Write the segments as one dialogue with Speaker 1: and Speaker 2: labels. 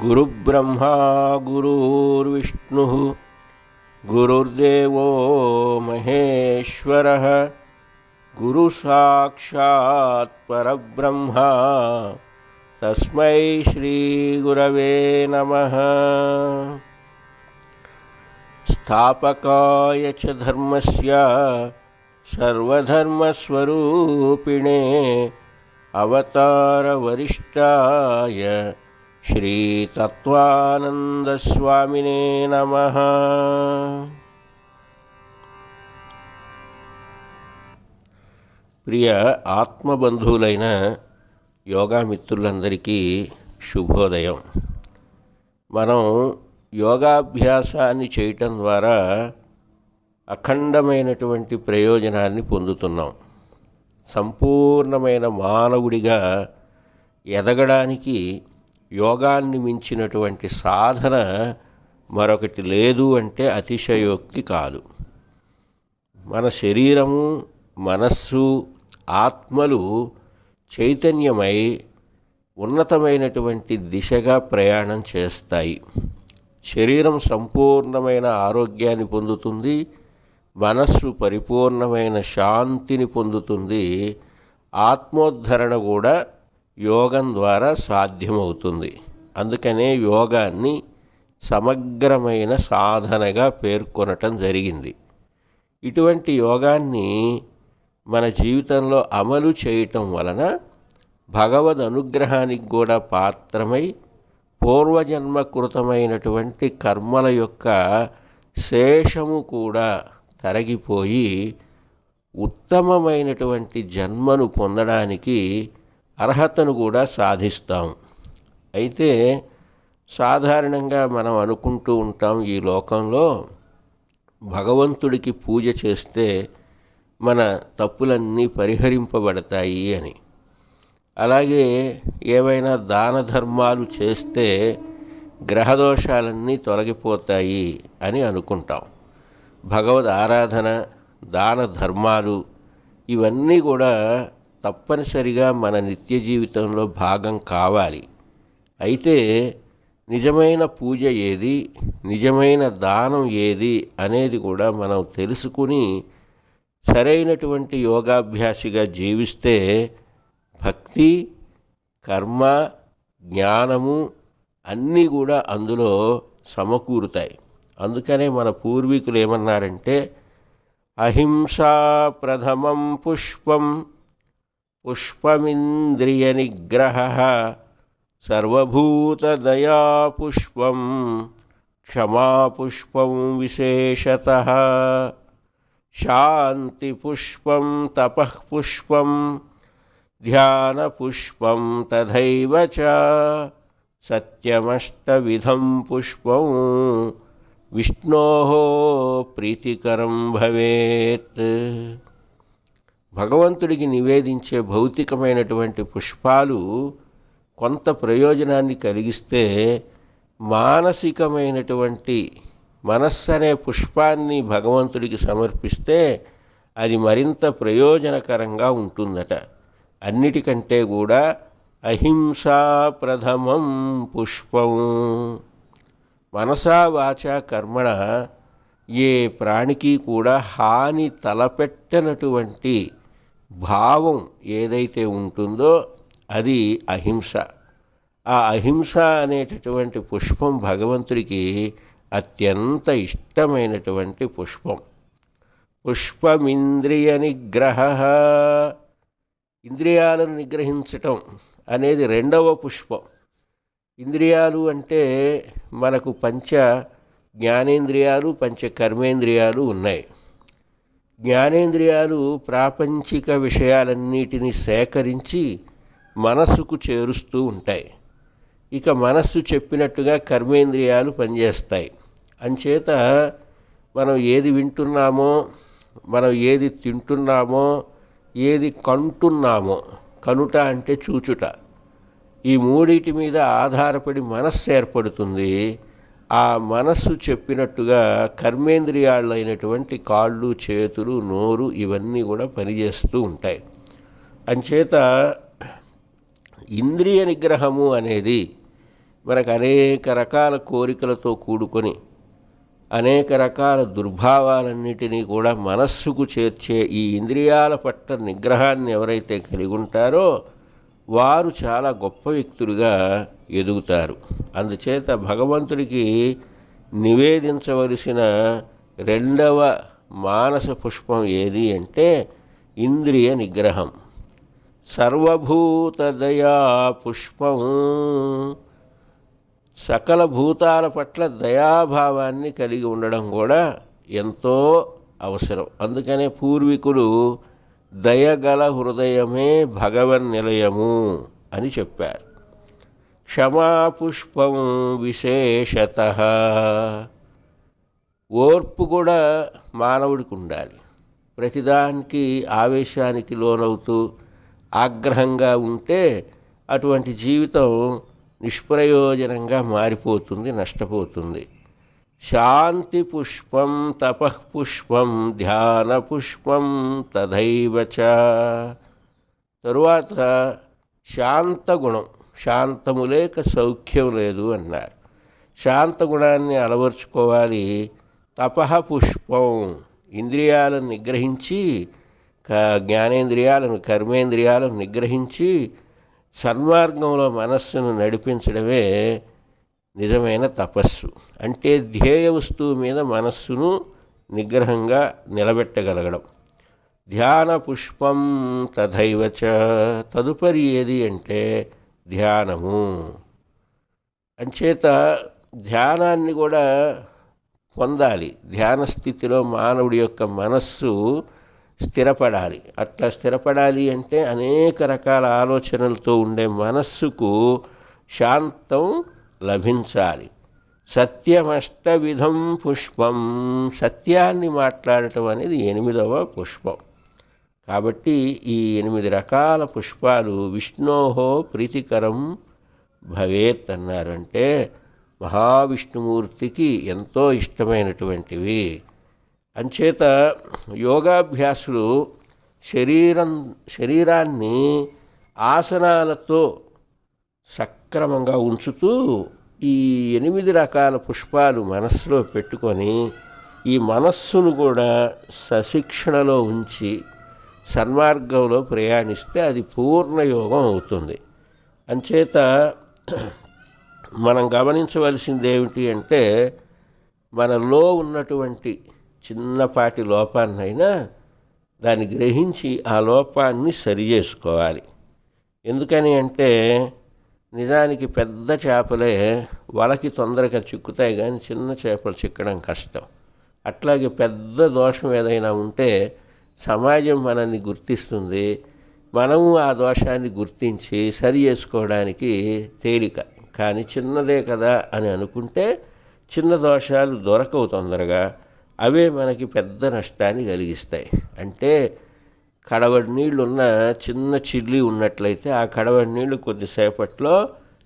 Speaker 1: गुरुब्रह्मा गुरुर्विष्णुः गुरुर्देवो महेश्वरः गुरुसाक्षात् परब्रह्मा तस्मै श्रीगुरवे नमः। स्थापकाय च धर्मस्य सर्वधर्मस्वरूपिणे अवतारवरिष्ठाय श्रीतत्त्वानन्दस्वामिने नमः। ప్రియ ఆత్మబంధువులైన యోగా మిత్రులందరికీ శుభోదయం. మనం యోగాభ్యాసాన్ని చేయటం ద్వారా అఖండమైనటువంటి ప్రయోజనాన్ని పొందుతున్నాం. సంపూర్ణమైన మానవుడిగా ఎదగడానికి యోగాన్ని మించినటువంటి సాధన మరొకటి లేదు అంటే అతిశయోక్తి కాదు. మన శరీరము, మనస్సు, ఆత్మలు చైతన్యమై ఉన్నతమైనటువంటి దిశగా ప్రయాణం చేస్తాయి. శరీరం సంపూర్ణమైన ఆరోగ్యాన్ని పొందుతుంది, మనస్సు పరిపూర్ణమైన శాంతిని పొందుతుంది, ఆత్మోద్ధరణ కూడా యోగం ద్వారా సాధ్యమవుతుంది. అందుకనే యోగాన్ని సమగ్రమైన సాధనగా పేర్కొనటం జరిగింది. ఇటువంటి యోగాన్ని మన జీవితంలో అమలు చేయటం వలన భగవద్ అనుగ్రహానికి కూడా పాత్రమై పూర్వజన్మకృతమైనటువంటి కర్మల యొక్క శేషము కూడా తరగిపోయి ఉత్తమమైనటువంటి జన్మను పొందడానికి అర్హతను కూడా సాధిస్తాం. అయితే సాధారణంగా మనం అనుకుంటూ ఉంటాం, ఈ లోకంలో భగవంతుడికి పూజ చేస్తే మన తప్పులన్నీ పరిహరింపబడతాయి అని, అలాగే ఏవైనా దాన ధర్మాలు చేస్తే గ్రహదోషాలన్నీ తొలగిపోతాయి అని అనుకుంటాం. భగవద్ ఆరాధన, దాన ధర్మాలు ఇవన్నీ కూడా తప్పనిసరిగా మన నిత్య జీవితంలో భాగం కావాలి. అయితే నిజమైన పూజ ఏది, నిజమైన దానం ఏది అనేది కూడా మనం తెలుసుకుని సరైనటువంటి యోగాభ్యాసిగా జీవిస్తే భక్తి, కర్మ, జ్ఞానము అన్నీ కూడా అందులో సమకూరుతాయి. అందుకనే మన పూర్వీకులు ఏమన్నారంటే, అహింసా ప్రథమం పుష్పం పుష్పమింద్రియ నిగ్రహ సర్వభూతదయా పుష్పం క్షమా పుష్పం విశేషతః శాంతి పుష్పం తపః పుష్పం ధ్యాన పుష్పం తథైవ చ సత్యమష్టవిధం పుష్పం విష్ణోః ప్రీతికరం భవేత్. భగవంతుడికి నివేదించే భౌతికమైనటువంటి పుష్పాలు కొంత ప్రయోజనాన్ని కలిగిస్తే, మానసికమైనటువంటి మనస్సు అనే పుష్పాన్ని భగవంతుడికి సమర్పిస్తే అది మరింత ప్రయోజనకరంగా ఉంటుందట. అన్నిటికంటే కూడా అహింసా ప్రథమం పుష్పం. మనసా వాచా కర్మణ ఏ ప్రాణికి కూడా హాని తలపెట్టనటువంటి భావం ఏదైతే ఉంటుందో అది అహింస. ఆ అహింస అనేటటువంటి పుష్పం భగవంతుడికి అత్యంత ఇష్టమైనటువంటి పుష్పం. పుష్పమింద్రియ నిగ్రహ, ఇంద్రియాలను నిగ్రహించటం అనేది రెండవ పుష్పం. ఇంద్రియాలు అంటే మనకు పంచ జ్ఞానేంద్రియాలు, పంచ కర్మేంద్రియాలు ఉన్నాయి. జ్ఞానేంద్రియాలు ప్రాపంచిక విషయాలన్నిటినీ సేకరించి మనస్సుకు చేరుస్తూ ఉంటాయి. ఇక మనస్సు చెప్పినట్టుగా కర్మేంద్రియాలు పనిచేస్తాయి. అంచేత మనం ఏది వింటున్నామో, మనం ఏది తింటున్నామో, ఏది కంటున్నామో, కనుట అంటే చూచుట, ఈ మూడిటి మీద ఆధారపడి మనస్సు ఏర్పడుతుంది. ఆ మనస్సు చెప్పినట్టుగా కర్మేంద్రియాలైనటువంటి కాళ్ళు, చేతులు, నోరు ఇవన్నీ కూడా పనిచేస్తూ ఉంటాయి. అంచేత ఇంద్రియ నిగ్రహము అనేది మనకు అనేక రకాల కోరికలతో కూడుకొని అనేక రకాల దుర్భావాలన్నిటినీ కూడా మనస్సుకు చేర్చే ఈ ఇంద్రియాల పట్ల నిగ్రహాన్ని ఎవరైతే కలిగి ఉంటారో వారు చాలా గొప్ప వ్యక్తులుగా ఎదుగుతారు. అందుచేత భగవంతుడికి నివేదించవలసిన రెండవ మానస పుష్పం ఏది అంటే ఇంద్రియ నిగ్రహం. సర్వభూత దయా పుష్పం, సకల భూతాల పట్ల దయాభావాన్ని కలిగి ఉండడం కూడా ఎంతో అవసరం. అందుకనే పూర్వీకులు దయగల హృదయమే భగవన్ నిలయము అని చెప్పారు. క్షమాపుష్పం విశేషతః, ఓర్పు కూడా మానవుడికి ఉండాలి. ప్రతిదానికి ఆవేశానికి లోనవుతూ ఆగ్రహంగా ఉంటే అటువంటి జీవితం నిష్ప్రయోజనంగా మారిపోతుంది, నష్టపోతుంది. శాంతి పుష్పం తపః పుష్పం ధ్యాన పుష్పం తథైవ చ. తరువాత శాంతగుణం, శాంతము లేక సౌఖ్యం లేదు అన్నారు. శాంతగుణాన్ని అలవర్చుకోవాలి. తపః పుష్పం, ఇంద్రియాలను నిగ్రహించి జ్ఞానేంద్రియాలను కర్మేంద్రియాలను నిగ్రహించి సన్మార్గంలో మనస్సును నడిపించడమే నిజమైన తపస్సు. అంటే ధ్యేయ వస్తువు మీద మనస్సును నిగ్రహంగా నిలబెట్టగలగడం. ధ్యాన పుష్పం తథైవ చ, తదుపరి ఏది అంటే ధ్యానము. అంచేత ధ్యానాన్ని కూడా పొందాలి. ధ్యాన స్థితిలో మానవుడి యొక్క మనస్సు స్థిరపడాలి. అట్లా స్థిరపడాలి అంటే అనేక రకాల ఆలోచనలతో ఉండే మనస్సుకు శాంతం లభించాలి. సత్యమష్టవిధం పుష్పం, సత్యాన్ని మాట్లాడటం అనేది 8వ పుష్పం. కాబట్టి ఈ 8 రకాల పుష్పాలు విష్ణోహో ప్రీతికరం భవేత్ అన్నారంటే మహావిష్ణుమూర్తికి ఎంతో ఇష్టమైనటువంటివి. అంచేత యోగాభ్యాసులు శరీరాన్ని ఆసనాలతో సక్రమంగా ఉంచుతూ ఈ 8 రకాల పుష్పాలు మనస్సులో పెట్టుకొని ఈ మనస్సును కూడా సశిక్షణలో ఉంచి సన్మార్గంలో ప్రయాణిస్తే అది పూర్ణయోగం అవుతుంది. అంచేత మనం గమనించవలసింది ఏమిటి అంటే మనలో ఉన్నటువంటి చిన్నపాటి లోపాన్నైనా దాన్ని గ్రహించి ఆ లోపాన్ని సరి చేసుకోవాలి. ఎందుకని అంటే నిజానికి పెద్ద చేపలే వలకి తొందరగా చిక్కుతాయి, కానీ చిన్న చేపలు చిక్కడం కష్టం. అట్లాగే పెద్ద దోషం ఏదైనా ఉంటే సమాజం మనల్ని గుర్తిస్తుంది, మనము ఆ దోషాన్ని గుర్తించి సరి చేసుకోవడానికి తేలిక. కానీ చిన్నదే కదా అని అనుకుంటే చిన్న దోషాలు దొరకవు తొందరగా, అవే మనకి పెద్ద నష్టాన్ని కలిగిస్తాయి. అంటే కడవడి నీళ్ళు ఉన్న చిన్న చిల్లి ఉన్నట్లయితే ఆ కడవడి నీళ్ళు కొద్దిసేపట్లో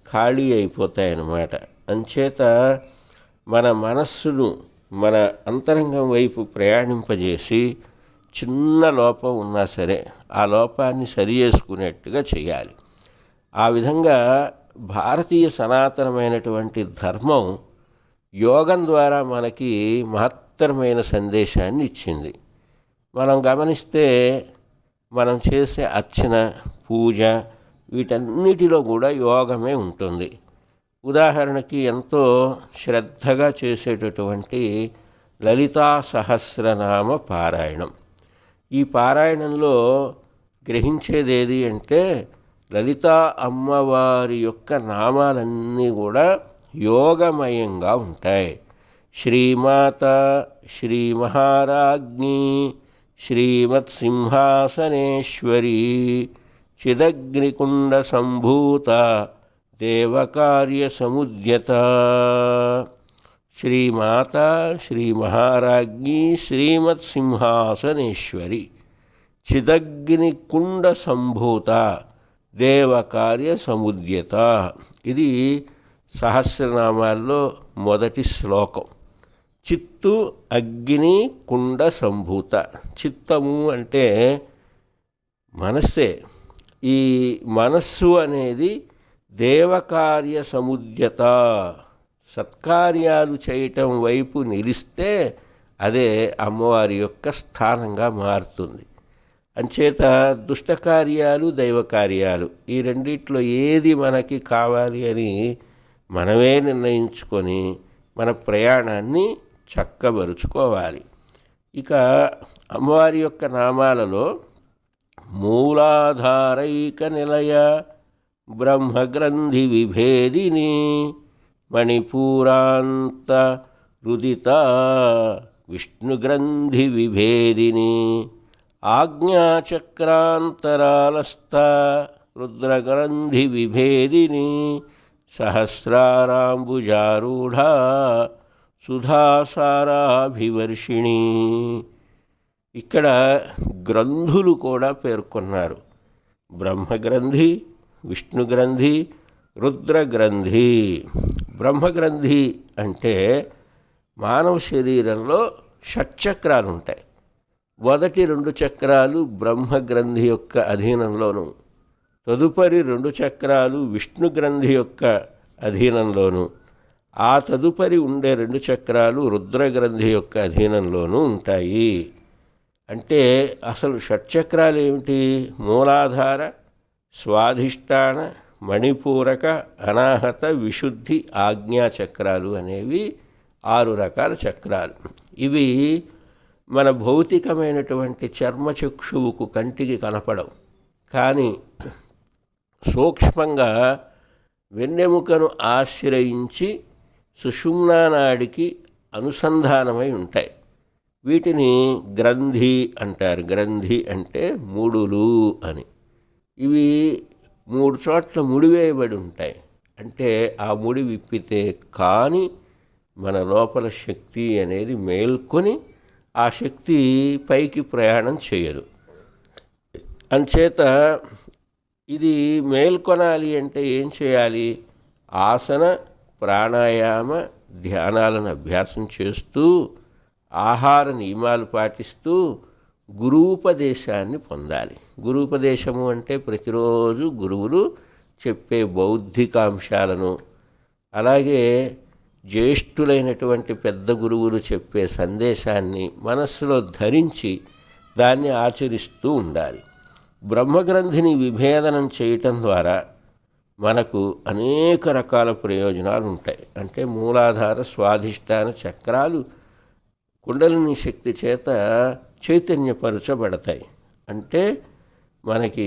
Speaker 1: ఖాళీ అయిపోతాయన్నమాట. అంచేత మన మనస్సును మన అంతరంగం వైపు ప్రయాణింపజేసి చిన్న లోపం ఉన్నా సరే ఆ లోపాన్ని సరి చేసుకునేట్టుగా చేయాలి. ఆ విధంగా భారతీయ సనాతనమైనటువంటి ధర్మం యోగం ద్వారా మనకి మహత్తరమైన సందేశాన్ని ఇచ్చింది. మనం గమనిస్తే మనం చేసే అర్చన, పూజ వీటన్నిటిలో కూడా యోగమే ఉంటుంది. ఉదాహరణకి ఎంతో శ్రద్ధగా చేసేటటువంటి లలితా సహస్రనామ పారాయణం. ఈ పారాయణంలో గ్రహించేదేది అంటే లలితా అమ్మవారి యొక్క నామాలన్నీ కూడా యోగమయంగా ఉంటాయి. శ్రీమాత, శ్రీ మహారాజ్ఞి, శ్రీమత్సింహాసనేశ్వరి, చిదగ్నికుండ సంభూత, దేవకార్య సముద్యత. శ్రీమాత, శ్రీ మహారాజ్ఞి, శ్రీమత్సింహాసనేశ్వరి, చిదగ్నికుండ సంభూత, దేవకార్య సముద్యత. ఇది సహస్రనామాల్లో మొదటి శ్లోకం. చిత్తు అగ్ని కుండ సంభూత. చిత్తము అంటే మనస్సే. ఈ మనస్సు అనేది దేవకార్య సముద్యత, సత్కార్యాలు చేయటం వైపు నిలిస్తే అదే అమ్మవారి యొక్క స్థానంగా మారుతుంది. అంచేత దుష్టకార్యాలు, దైవకార్యాలు ఈ రెండిట్లో ఏది మనకి కావాలి అని మనమే నిర్ణయించుకొని మన ప్రయాణాన్ని చక్కబరుచుకోవాలి. ఇక అమ్మవారి యొక్క నామాలలో మూలాధారైక నిలయ, బ్రహ్మగ్రంథి విభేదిని, మణిపూరాంత రుదిత, విష్ణుగ్రంథి విభేదిని, ఆజ్ఞాచక్రాంతరాలస్థ, రుద్రగ్రంథి విభేదిని, సహస్రారాంబుజారూఢ, సుధాసారాభివర్షిణి. ఇక్కడ గ్రంథులు కూడా పేర్కొన్నారు. బ్రహ్మగ్రంథి, విష్ణుగ్రంథి, రుద్రగ్రంథి. బ్రహ్మగ్రంథి అంటే మానవ శరీరంలో షట్చక్రాలు ఉంటాయి. మొదటి 2 చక్రాలు బ్రహ్మగ్రంథి యొక్క అధీనంలోను, తదుపరి 2 చక్రాలు విష్ణుగ్రంథి యొక్క అధీనంలోను, ఆ తదుపరి ఉండే 2 చక్రాలు రుద్రగ్రంథి యొక్క అధీనంలోనూ ఉంటాయి. అంటే అసలు షట్చక్రాలు ఏమిటి? మూలాధార, స్వాధిష్టాన, మణిపూరక, అనాహత, విశుద్ధి, ఆజ్ఞాచక్రాలు అనేవి 6 రకాల చక్రాలు. ఇవి మన భౌతికమైనటువంటి చర్మచక్షువుకు కంటికి కనపడవు, కానీ సూక్ష్మంగా వెన్నెముకను ఆశ్రయించి సుషుమ్నా నాడికి అనుసంధానమై ఉంటాయి. వీటిని గ్రంథి అంటారు. గ్రంథి అంటే ముడులు అని. ఇవి 3 చోట్ల ముడివేయబడి ఉంటాయి. అంటే ఆ ముడి విప్పితే కానీ మన లోపల శక్తి అనేది మేల్కొని ఆ శక్తి పైకి ప్రయాణం చేయదు. అంచేత ఇది మేల్కొనాలి అంటే ఏం చేయాలి? ఆసన, ప్రాణాయామ, ధ్యానాలను అభ్యాసం చేస్తూ, ఆహార నియమాలు పాటిస్తూ గురూపదేశాన్ని పొందాలి. గురూపదేశము అంటే ప్రతిరోజు గురువులు చెప్పే బౌద్ధికాంశాలను, అలాగే జ్యేష్ఠులైనటువంటి పెద్ద గురువులు చెప్పే సందేశాన్ని మనస్సులో ధరించి దాన్ని ఆచరిస్తూ ఉండాలి. బ్రహ్మగ్రంథిని విభేదనం చేయటం ద్వారా మనకు అనేక రకాల ప్రయోజనాలు ఉంటాయి. అంటే మూలాధార, స్వాధిష్టాన చక్రాలు కుండలిని శక్తి చేత చైతన్యపరచబడతాయి. అంటే మనకి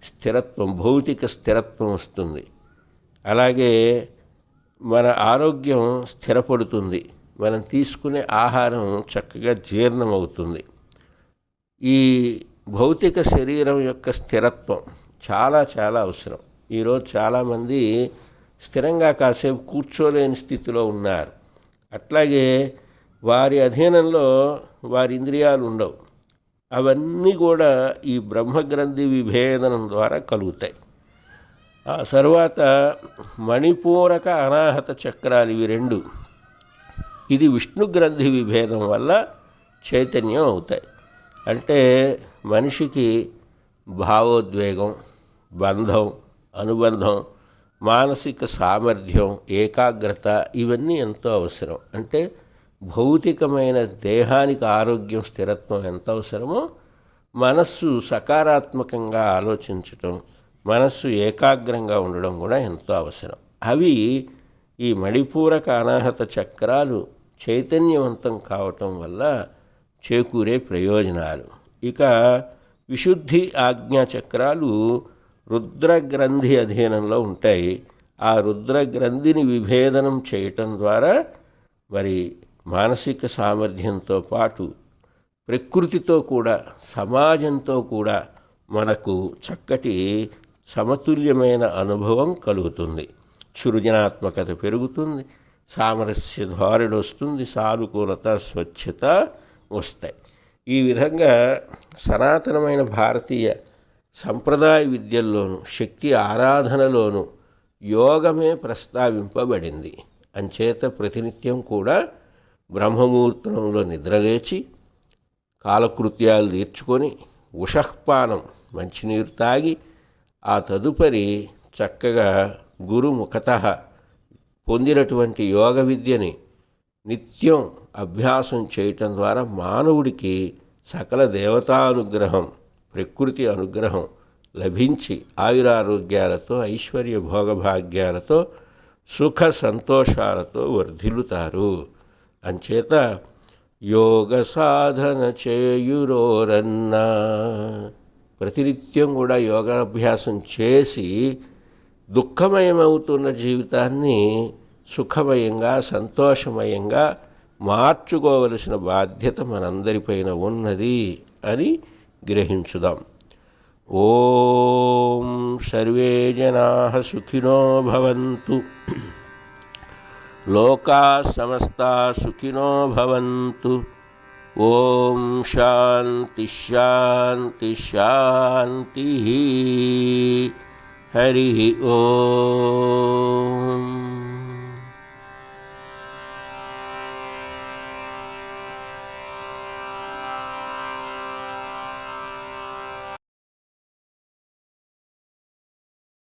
Speaker 1: స్థిరత్వం, భౌతిక స్థిరత్వం వస్తుంది. అలాగే మన ఆరోగ్యం స్థిరపడుతుంది. మనం తీసుకునే ఆహారం చక్కగా జీర్ణమవుతుంది. ఈ భౌతిక శరీరం యొక్క స్థిరత్వం చాలా చాలా అవసరం. ఈరోజు చాలామంది స్థిరంగా కాసేపు కూర్చోలేని స్థితిలో ఉన్నారు. అట్లాగే వారి అధీనంలో వారి ఇంద్రియాలు ఉండవు. అవన్నీ కూడా ఈ బ్రహ్మగ్రంథి విభేదనం ద్వారా కలుగుతాయి. ఆ తర్వాత మణిపూరక, అనాహత చక్రాలు, ఇవి 2 ఇది విష్ణుగ్రంథి విభేదం వల్ల చైతన్యం అవుతాయి. అంటే మనిషికి భావోద్వేగం, బంధం, అనుబంధం, మానసిక సామర్థ్యం, ఏకాగ్రత ఇవన్నీ ఎంతో అవసరం. అంటే భౌతికమైన దేహానికి ఆరోగ్యం, స్థిరత్వం ఎంత అవసరమో మనస్సు సకారాత్మకంగా ఆలోచించటం, మనస్సు ఏకాగ్రంగా ఉండడం కూడా ఎంతో అవసరం. అవి ఈ మణిపూరక, అనాహత చక్రాలు చైతన్యవంతం కావటం వల్ల చేకూరే ప్రయోజనాలు. ఇక విశుద్ధి, ఆజ్ఞా చక్రాలు రుద్రగ్రంథి అధీనంలో ఉంటాయి. ఆ రుద్రగ్రంథిని విభేదనం చేయటం ద్వారా మరి మానసిక సామర్థ్యంతో పాటు ప్రకృతితో కూడా, సమాజంతో కూడా మనకు చక్కటి సమతుల్యమైన అనుభవం కలుగుతుంది. సృజనాత్మకత పెరుగుతుంది, సామరస్య ధోరణి వస్తుంది, సానుకూలత, స్వచ్ఛత వస్తాయి. ఈ విధంగా సనాతనమైన భారతీయ సంప్రదాయ విద్యల్లోనూ, శక్తి ఆరాధనలోనూ యోగమే ప్రస్తావింపబడింది. అంచేత ప్రతినిత్యం కూడా బ్రహ్మముహూర్తంలో నిద్రలేచి కాలకృత్యాలు తీర్చుకొని ఉషఃపానం, మంచినీరు తాగి ఆ తదుపరి చక్కగా గురుముఖతః పొందినటువంటి యోగ విద్యని నిత్యం అభ్యాసం చేయటం ద్వారా మానవుడికి సకల దేవతానుగ్రహం, ప్రకృతి అనుగ్రహం లభించి ఆయురారోగ్యాలతో, ఐశ్వర్య భోగభాగ్యాలతో, సుఖ సంతోషాలతో వర్ధిల్లుతారు. అంచేత యోగ సాధన చేయురోరన్నా, ప్రతినిత్యం కూడా యోగాభ్యాసం చేసి దుఃఖమయమవుతున్న జీవితాన్ని సుఖమయంగా, సంతోషమయంగా మార్చుకోవలసిన బాధ్యత మనందరిపైన ఉన్నది అని గ్రహించుదాం. ఓం సర్వే జనాః సుఖినో భవంతు, లోకాః సమస్తాః సుఖినో భవంతు. ఓం శాంతి శాంతి శాంతి. హరి ఓం.